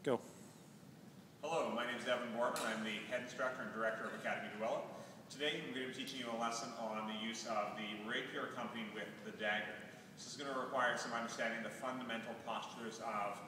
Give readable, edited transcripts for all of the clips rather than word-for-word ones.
Go. Hello, my name is Evan Borman. I'm the head instructor and director of Academy Duella. Today I'm going to be teaching you a lesson on the use of the rapier accompanied with the dagger. This is going to require some understanding of the fundamental postures of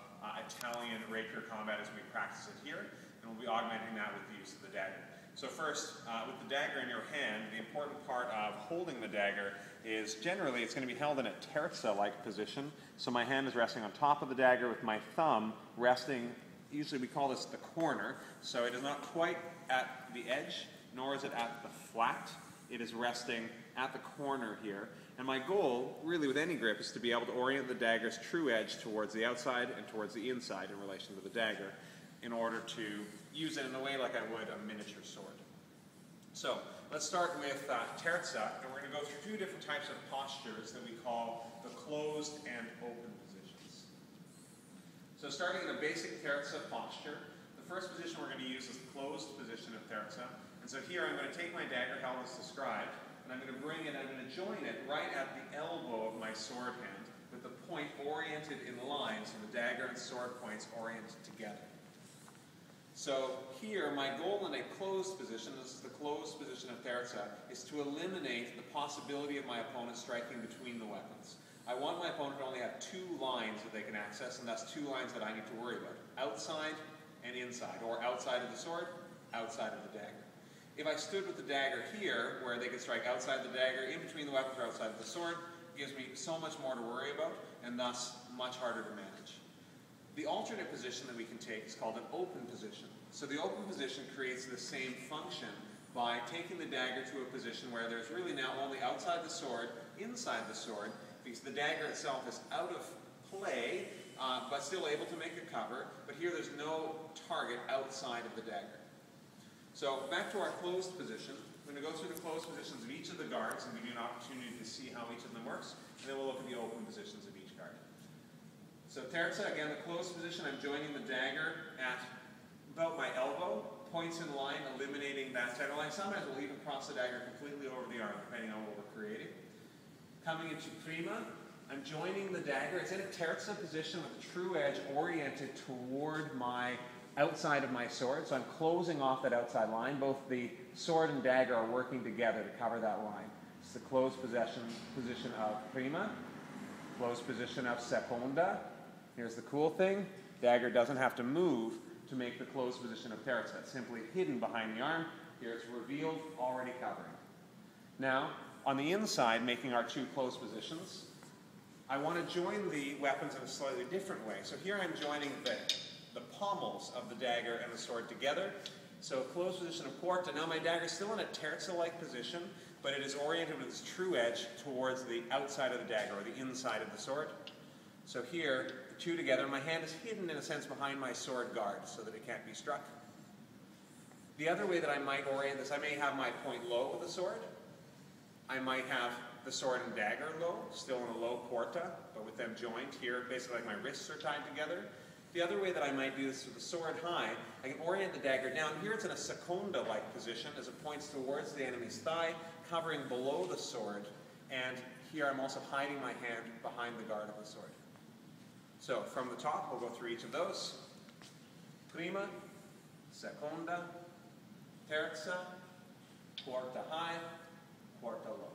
Italian rapier combat as we practice it here, and we'll be augmenting that with the use of the dagger. So first, with the dagger in your hand, the important part of holding the dagger is generally it's going to be held in a terza-like position. So my hand is resting on top of the dagger with my thumb resting, usually we call this the corner, so it is not quite at the edge, nor is it at the flat. It is resting at the corner here. And my goal, really with any grip, is to be able to orient the dagger's true edge towards the outside and towards the inside in relation to the dagger in order to use it in a way like I would a miniature sword. So let's start with terza, and we're going to go through two different types of postures that we call the closed and open positions. So starting in a basic terza posture, the first position we're going to use is the closed position of terza. And so here I'm going to take my dagger held as described, and I'm going to bring it, I'm going to join it right at the elbow of my sword hand with the point oriented in line, so the dagger and sword points oriented together. So here, my goal in a closed position, this is the closed position of terza, is to eliminate the possibility of my opponent striking between the weapons. I want my opponent to only have two lines that they can access, and that's two lines that I need to worry about. Outside and inside, or outside of the sword, outside of the dagger. If I stood with the dagger here, where they could strike outside the dagger, in between the weapons or outside of the sword, it gives me so much more to worry about, and thus much harder to manage. The alternate position that we can take is called an open position. So the open position creates the same function by taking the dagger to a position where there's really now only outside the sword, inside the sword, because the dagger itself is out of play, but still able to make a cover, but here there's no target outside of the dagger. So back to our closed position. I'm going to go through the closed positions of each of the guards and give you an opportunity to see how each of them works, and then we'll look at the open positions of each guard. So terza, again, the closed position, I'm joining the dagger at about my elbow, points in line, eliminating that center line. Sometimes we'll even cross the dagger completely over the arm, depending on what we're creating. Coming into prima, I'm joining the dagger. It's in a terza position with the true edge oriented toward my outside of my sword. So I'm closing off that outside line. Both the sword and dagger are working together to cover that line. It's the closed position of prima, closed position of seconda. Here's the cool thing. Dagger doesn't have to move to make the closed position of terza. It's simply hidden behind the arm. Here it's revealed, already covering. Now, on the inside, making our two closed positions, I want to join the weapons in a slightly different way. So here I'm joining the pommels of the dagger and the sword together. So closed position of quarta. Now my dagger is still in a terza-like position, but it is oriented with its true edge towards the outside of the dagger, or the inside of the sword. So here, the two together, my hand is hidden in a sense behind my sword guard so that it can't be struck. The other way that I might orient this, I may have my point low with the sword. I might have the sword and dagger low, still in a low quarta, but with them joined here, basically like my wrists are tied together. The other way that I might do this with the sword high, I can orient the dagger down. Here it's in a seconda-like position as it points towards the enemy's thigh, covering below the sword, and here I'm also hiding my hand behind the guard of the sword. So from the top, we'll go through each of those. Prima, seconda, terza, quarta high, quarta low.